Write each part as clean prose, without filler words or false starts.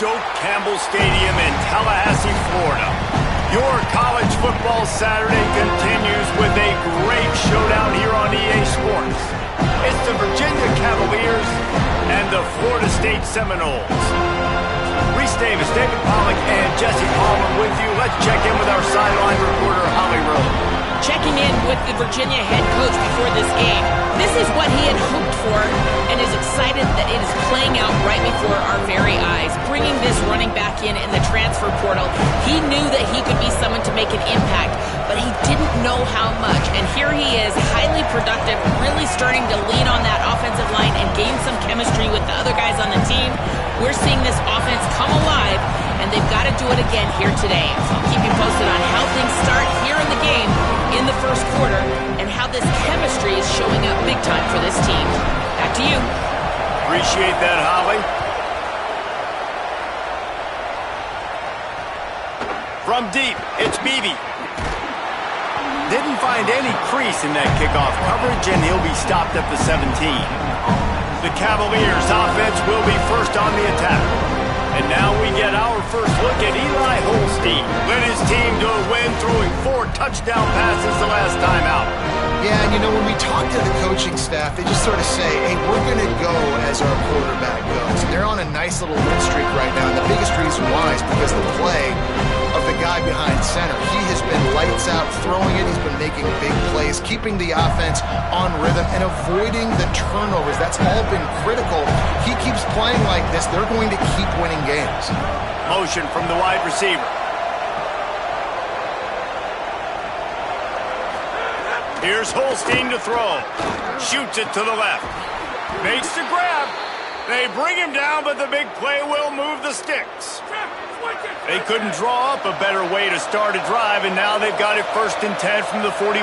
Doak Campbell Stadium in Tallahassee, Florida. Your college football Saturday continues with a great showdown here on EA Sports. It's the Virginia Cavaliers and the Florida State Seminoles. Reese Davis, David Pollack, and Jesse Palmer with you. Let's check in with our sideline reporter, Holly Rowe. Checking in with the Virginia head coach before this game. This is what he had hoped for and is excited that it is playing out right before our very eyes. Bringing this running back in the transfer portal, he knew that he could be someone to make an impact, but he didn't know how much. And here he is, highly productive, really starting to lean on that offensive line and gain some chemistry with the other guys on the team. We're seeing this offense come alive, and they've got to do it again here today. So I'll keep you posted on how things start here in the game in the first quarter and how this chemistry is showing up big time for this team. Back to you. Appreciate that, Holly. From deep, it's Beebe. Didn't find any crease in that kickoff coverage, and he'll be stopped at the 17. The Cavaliers' offense will be first on the attack. And now we get our first look at Eli Holstein. Led his team to a win, throwing 4 touchdown passes the last time out. Yeah, and you know, when we talk to the coaching staff, they just sort of say, hey, we're going to go as our quarterback goes. And they're on a nice little win streak right now, and the biggest reason why is because the play of the guy behind center. He has been lights out throwing it. He's been making big plays, keeping the offense on rhythm and avoiding the turnovers. That's all been critical. He keeps playing like this, they're going to keep winning games. Motion from the wide receiver. Here's Holstein to throw. Shoots it to the left. Makes the grab. They bring him down, but the big play will move the sticks. They couldn't draw up a better way to start a drive, and now they've got it 1st and 10 from the 41.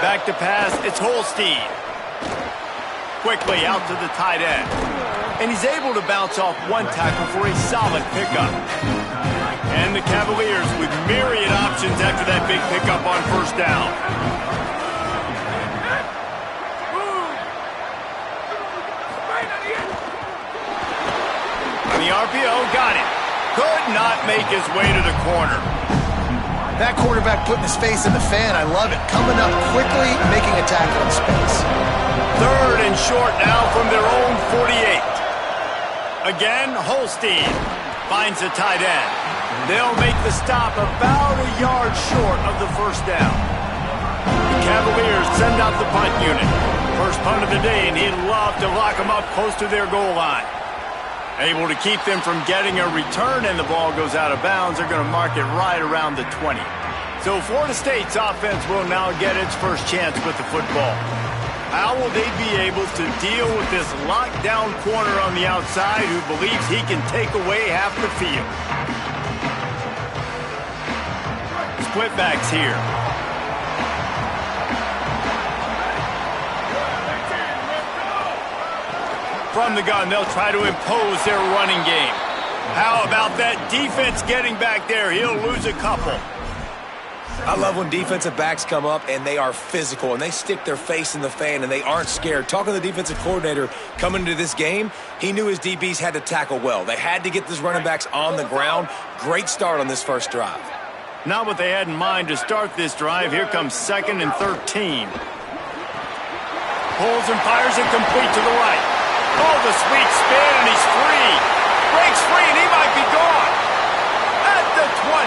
Back to pass, it's Holstein. Quickly out to the tight end. And he's able to bounce off one tackle for a solid pickup. And the Cavaliers with myriad options after that big pickup on 1st down. On the RPO, got it. Could not make his way to the corner. That quarterback putting his face in the fan, I love it. Coming up quickly, making a tackle in space. 3rd and short now from their own 48. Again, Holstein finds a tight end. They'll make the stop about a yard short of the 1st down. The Cavaliers send out the punt unit. First punt of the day, and he'd love to lock them up close to their goal line. Able to keep them from getting a return, and the ball goes out of bounds. They're going to mark it right around the 20. So Florida State's offense will now get its first chance with the football. How will they be able to deal with this lockdown corner on the outside who believes he can take away half the field? Split backs here. From the gun, they'll try to impose their running game. How about that defense getting back there? He'll lose a couple. I love when defensive backs come up and they are physical and they stick their face in the fan and they aren't scared. Talking to the defensive coordinator coming into this game, he knew his DBs had to tackle well. They had to get these running backs on the ground. Great start on this first drive. Not what they had in mind to start this drive. Here comes 2nd and 13. Pulls and fires it complete to the right. Oh, the sweet spin, and he's free. Breaks free, and he might be gone. At the 20.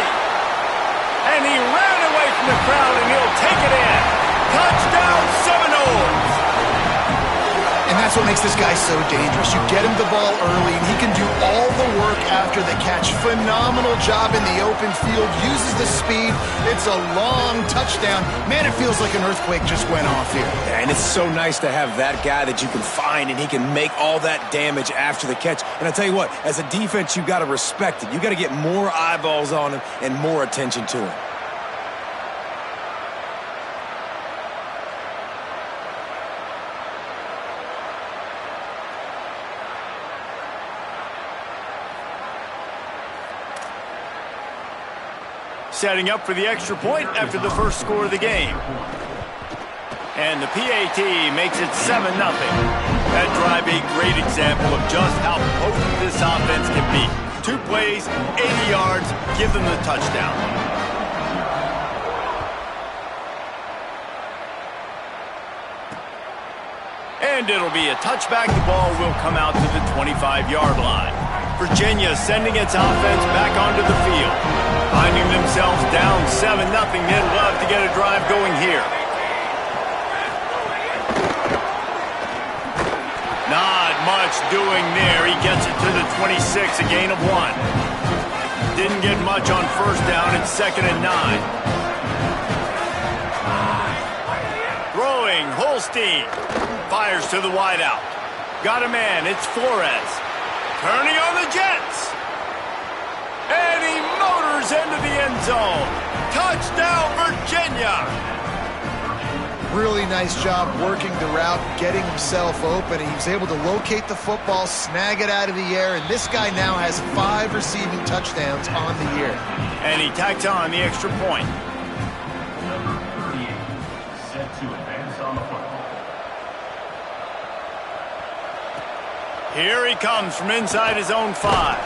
And he ran away from the crowd, and he'll take it in. Touchdown, Seminoles. And that's what makes this guy so dangerous. You get him the ball early, and he can do all the work after the catch. Phenomenal job in the open field. Uses the speed. It's a long touchdown. Man, it feels like an earthquake just went off here. Yeah, and it's so nice to have that guy that you can find, and he can make all that damage after the catch. And I tell you what, as a defense, you got to respect it. You got to get more eyeballs on him and more attention to him. Setting up for the extra point after the first score of the game. And the PAT makes it 7-0. That drive a great example of just how potent this offense can be. 2 plays, 80 yards, give them the touchdown. And it'll be a touchback. The ball will come out to the 25-yard line. Virginia sending its offense back onto the field. Finding themselves down 7-0, they'd love to get a drive going here. Not much doing there. He gets it to the 26, a gain of 1. Didn't get much on first down. It's 2nd and 9. Throwing, Holstein. Fires to the wideout. Got a man. It's Flores. Turning on the Jets. And he motors into the end zone. Touchdown, Virginia. Really nice job working the route, getting himself open. He was able to locate the football, snag it out of the air, and this guy now has 5 receiving touchdowns on the year. And he tacks on the extra point. Set to advance on the football. Here he comes from inside his own 5.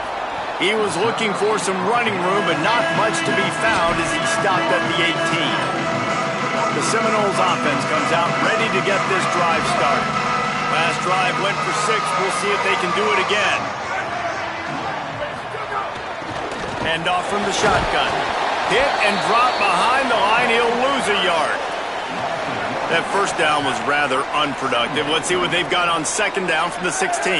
He was looking for some running room, but not much to be found as he stopped at the 18. The Seminoles offense comes out ready to get this drive started. Last drive went for 6. We'll see if they can do it again. Hand off from the shotgun. Hit and drop behind the line. He'll lose a yard. That first down was rather unproductive. Let's see what they've got on 2nd down from the 16.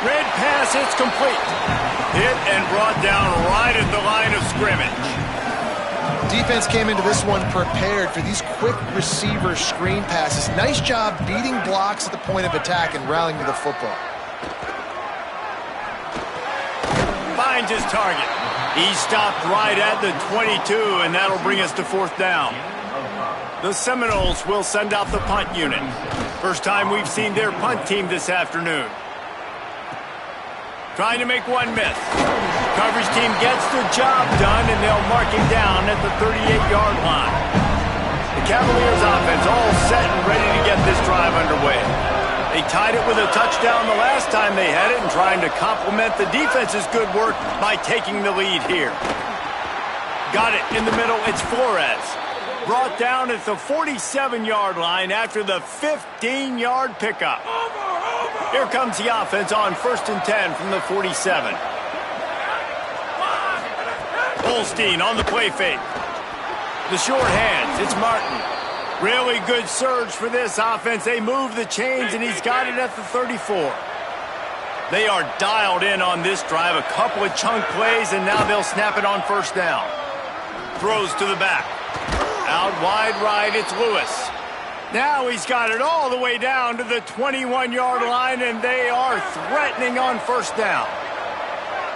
Red pass, it's complete. Hit and brought down right at the line of scrimmage. Defense came into this one prepared for these quick receiver screen passes. Nice job beating blocks at the point of attack and rallying to the football. Finds his target. He stopped right at the 22, and that'll bring us to 4th down. The Seminoles will send out the punt unit. First time we've seen their punt team this afternoon. Trying to make one miss. Coverage team gets the job done, and they'll mark him down at the 38-yard line. The Cavaliers offense all set and ready to get this drive underway. They tied it with a touchdown the last time they had it and trying to complement the defense's good work by taking the lead here. Got it in the middle. It's Flores. Brought down at the 47-yard line after the 15-yard pickup. Here comes the offense on 1st and 10 from the 47. Holstein on the play fake. The short hands, it's Martin. Really good surge for this offense. They move the chains, and he's got it at the 34. They are dialed in on this drive. A couple of chunk plays, and now they'll snap it on 1st down. Throws to the back. Out wide right, it's Lewis. Now he's got it all the way down to the 21-yard line, and they are threatening on 1st down.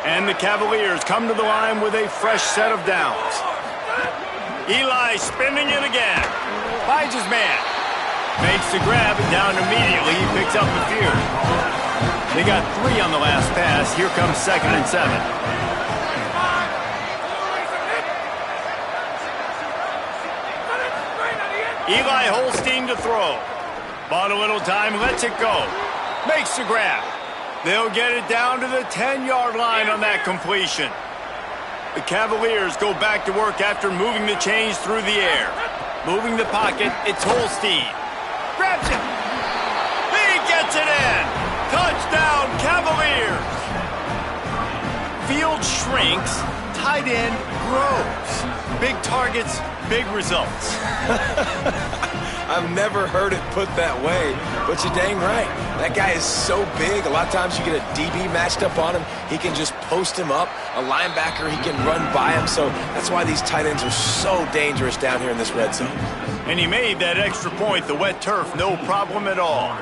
And the Cavaliers come to the line with a fresh set of downs. Eli spinning it again. Finds his man. Makes the grab, and down immediately he picks up the fear. They got 3 on the last pass. Here comes 2nd and 7. Eli Holstein to throw. Bought a little time, lets it go. Makes the grab. They'll get it down to the 10-yard line on that completion. The Cavaliers go back to work after moving the chains through the air. Moving the pocket, it's Holstein. Grabs it. He gets it in. Touchdown, Cavaliers. Field shrinks, tight end grows. Big targets, big results. I've never heard it put that way, but you're dang right. That guy is so big. A lot of times you get a DB matched up on him. He can just post him up. A linebacker, he can run by him. So that's why these tight ends are so dangerous down here in this red zone. And he made that extra point, the wet turf, no problem at all.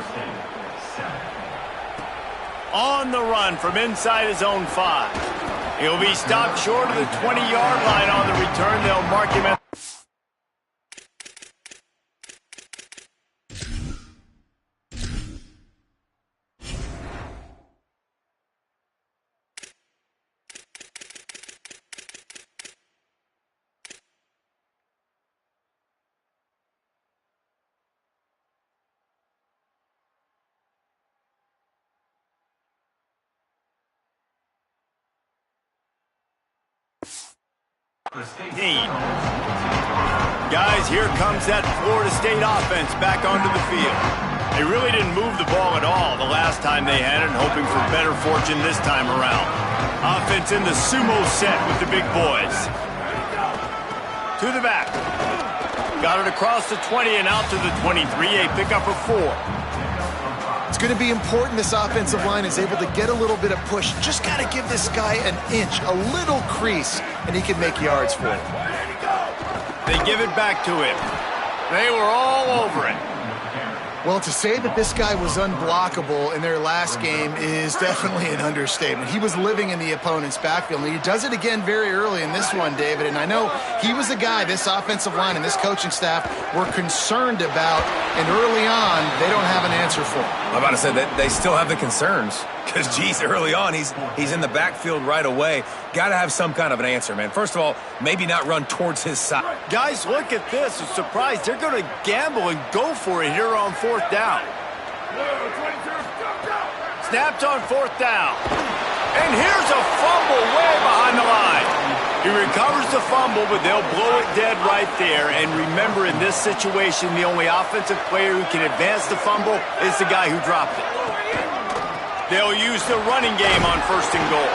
On the run from inside his own 5. He'll be stopped short of the 20-yard line on the return. They'll mark him at team. Guys, here comes that Florida State offense back onto the field. They really didn't move the ball at all the last time they had it, hoping for better fortune this time around. Offense in the sumo set with the big boys. To the back. Got it across the 20 and out to the 23, a pickup of 4. It's going to be important this offensive line is able to get a little bit of push. Just got to give this guy an inch, a little crease, and he can make yards for it. They give it back to him. They were all over it. Well, to say that this guy was unblockable in their last game is definitely an understatement. He was living in the opponent's backfield, and he does it again very early in this one, David. And I know he was a guy this offensive line and this coaching staff were concerned about, and early on, they don't have an answer for him. I'm about to say that they still have the concerns because, geez, early on, he's in the backfield right away. Got to have some kind of an answer, man. First of all, maybe not run towards his side. Guys, look at this. I'm surprised. They're going to gamble and go for it here on 4th down. Snapped on 4th down. And here's a fumble way behind the line. He recovers the fumble, but they'll blow it dead right there. And remember, in this situation, the only offensive player who can advance the fumble is the guy who dropped it. They'll use the running game on 1st and goal.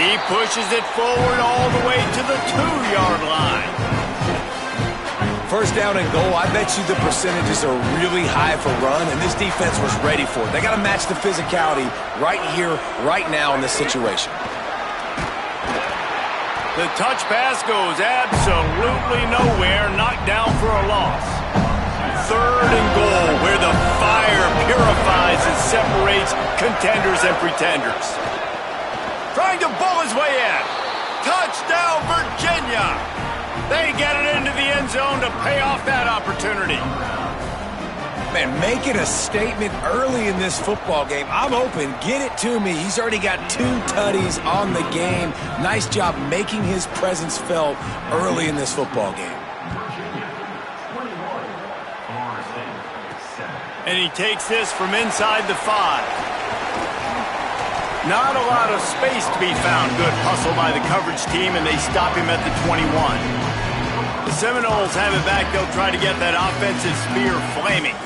He pushes it forward all the way to the 2-yard line. 1st down and goal, I bet you the percentages are really high for run, and this defense was ready for it. They got to match the physicality right here, right now in this situation. The touch pass goes absolutely nowhere, knocked down for a loss. 3rd and goal, where the fire purifies and separates contenders and pretenders. Trying to bull his way in. Touchdown, Virginia! They get it into the end zone to pay off that opportunity. Man, making a statement early in this football game. I'm open. Get it to me. He's already got 2 tutties on the game. Nice job making his presence felt early in this football game. And he takes this from inside the 5. Not a lot of space to be found. Good hustle by the coverage team, and they stop him at the 21. The Seminoles have it back. They'll try to get that offensive spear flaming.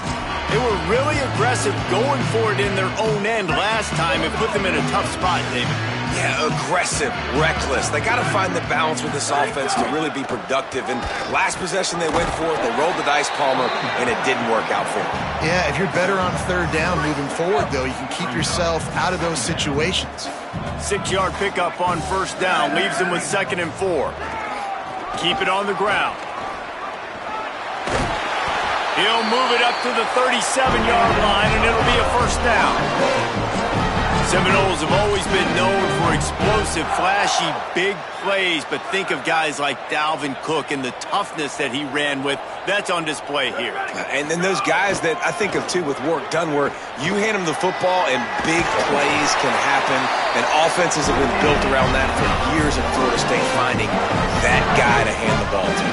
They were really aggressive going for it in their own end last time and put them in a tough spot, David. Yeah, aggressive, reckless. They got to find the balance with this offense to really be productive. And last possession they went for it, they rolled the dice, Palmer, and it didn't work out for them. Yeah, if you're better on 3rd down moving forward, though, you can keep yourself out of those situations. 6-yard pickup on 1st down, leaves them with 2nd and 4. Keep it on the ground. He'll move it up to the 37-yard line, and it'll be a 1st down. Seminoles have always been known for explosive, flashy, big plays, but think of guys like Dalvin Cook and the toughness that he ran with. That's on display here. And then those guys that I think of, too, with work done where you hand them the football and big plays can happen, and offenses have been built around that for years in Florida State, finding that guy to hand the ball to.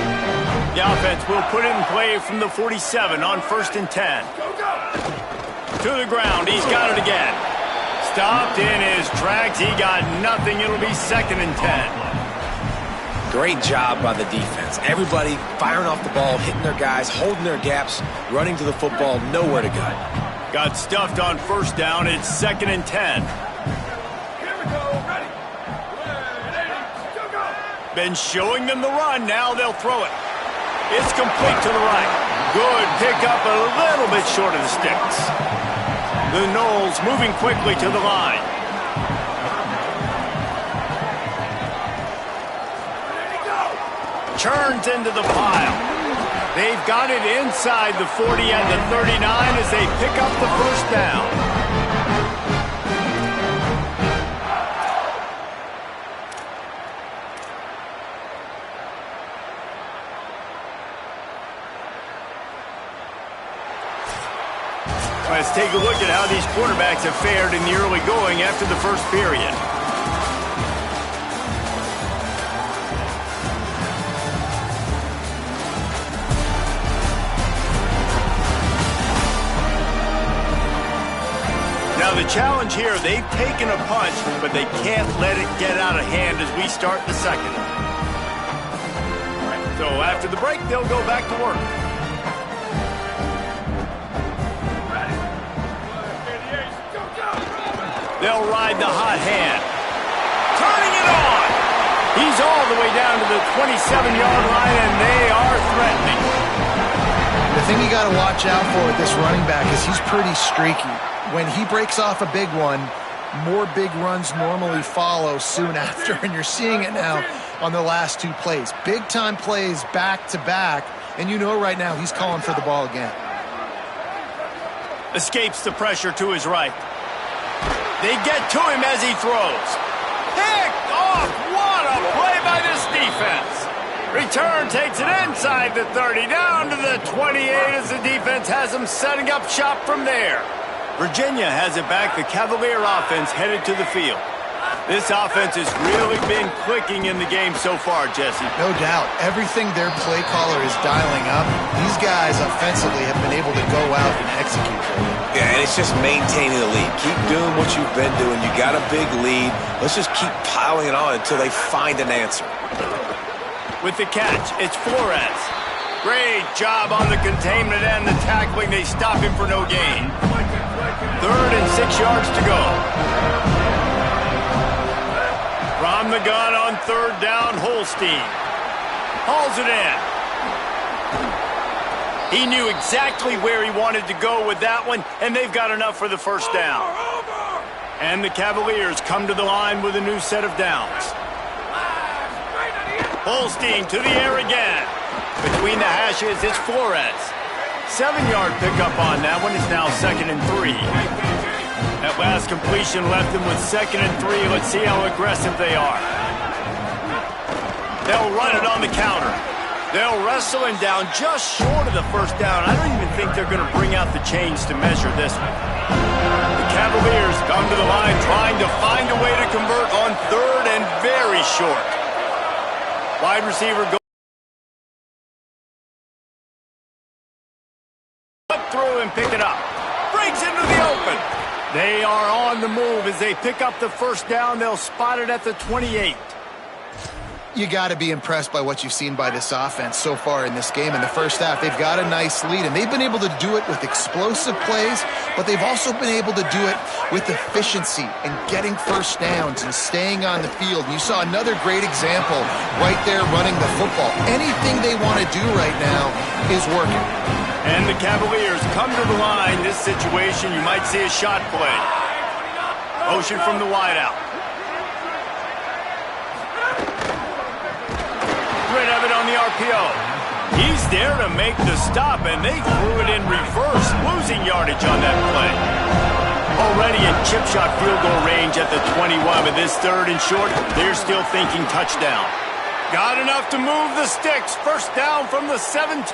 The offense will put it in play from the 47 on 1st and 10. To the ground. He's got it again. Stopped in his tracks. He got nothing. It'll be 2nd and 10. Great job by the defense. Everybody firing off the ball, hitting their guys, holding their gaps, running to the football, nowhere to go. Got stuffed on 1st down. It's 2nd and 10. Here we go. Ready. Been showing them the run. Now they'll throw it. It's complete to the right. Good pickup, a little bit short of the sticks. The Noles moving quickly to the line. Churns into the pile. They've got it inside the 40 and the 39 as they pick up the 1st down. Let's take a look at how these quarterbacks have fared in the early going after the 1st period. Now the challenge here, they've taken a punch, but they can't let it get out of hand as we start the 2nd. So after the break, they'll go back to work. They'll ride the hot hand. Turning it on. He's all the way down to the 27-yard line, and they are threatening. The thing you got to watch out for with this running back is he's pretty streaky. When he breaks off a big one, more big runs normally follow soon after, and you're seeing it now on the last two plays. Big-time plays back-to-back, and you know right now he's calling for the ball again. Escapes the pressure to his right. They get to him as he throws. Picked off! What a play by this defense! Return takes it inside the 30, down to the 28 as the defense has him setting up shop from there. Virginia has it back. The Cavalier offense headed to the field. This offense has really been clicking in the game so far, Jesse. No doubt. Everything their play caller is dialing up, these guys offensively have been able to go out and execute. Yeah, and it's just maintaining the lead. Keep doing what you've been doing. You got a big lead. Let's just keep piling it on until they find an answer. With the catch, it's Flores. Great job on the containment and the tackling. They stop him for no gain. 3rd and 6 yards to go. From the gun on 3rd down, Holstein hauls it in. He knew exactly where he wanted to go with that one, and they've got enough for the first down. And the Cavaliers come to the line with a new set of downs. Holstein to the air again. Between the hashes, it's Flores. 7-yard pickup on that one. Is now 2nd and 3. That last completion left them with 2nd and 3. Let's see how aggressive they are. They'll run it on the counter. They'll wrestle him down just short of the first down. I don't even think they're going to bring out the chains to measure this one. The Cavaliers come to the line trying to find a way to convert on 3rd and very short. Wide receiver goes up through and pick it up. Breaks into the open. They are on the move as they pick up the first down. They'll spot it at the 28. You got to be impressed by what you've seen by this offense so far in this game. In the first half, they've got a nice lead, and they've been able to do it with explosive plays, but they've also been able to do it with efficiency and getting first downs and staying on the field. You saw another great example right there running the football. Anything they want to do right now is working. And the Cavaliers come to the line. This situation, you might see a shot play. Motion from the wideout. Rid of it on the RPO. He's there to make the stop, and they threw it in reverse, losing yardage on that play. Already in chip shot field goal range at the 21, but this 3rd and short, they're still thinking touchdown. Got enough to move the sticks. First down from the 17.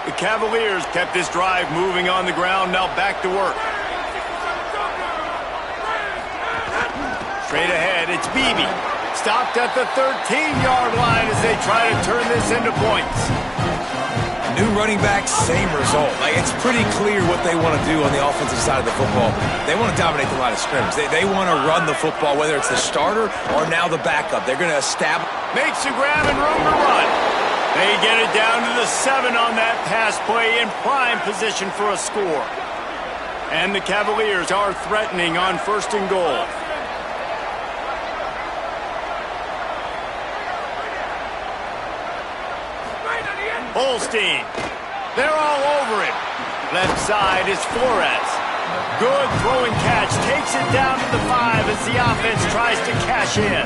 The Cavaliers kept this drive moving on the ground, now back to work. Straight ahead, it's Beebe. Stopped at the 13-yard line as they try to turn this into points. New running back, same result. It's pretty clear what they want to do on the offensive side of the football. They want to dominate the line of scrimmage. They want to run the football, whether it's the starter or now the backup. They're going to establish. Makes the grab and room to run. They get it down to the 7 on that pass play in prime position for a score. And the Cavaliers are threatening on 1st and goal. Holstein. They're all over him. Left side is Flores. Good throwing catch. Takes it down to the 5 as the offense tries to cash in.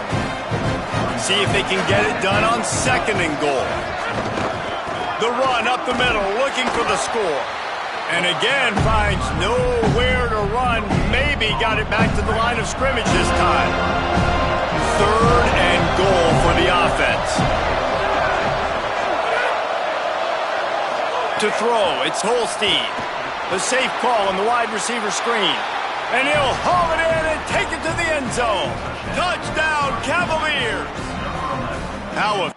See if they can get it done on 2nd and goal. The run up the middle, looking for the score. And again, finds nowhere to run. Maybe got it back to the line of scrimmage this time. 3rd and goal for the offense. To throw, it's Holstein. The safe call on the wide receiver screen. And he'll haul it in and take it to the end zone. Touchdown, Cavaliers! How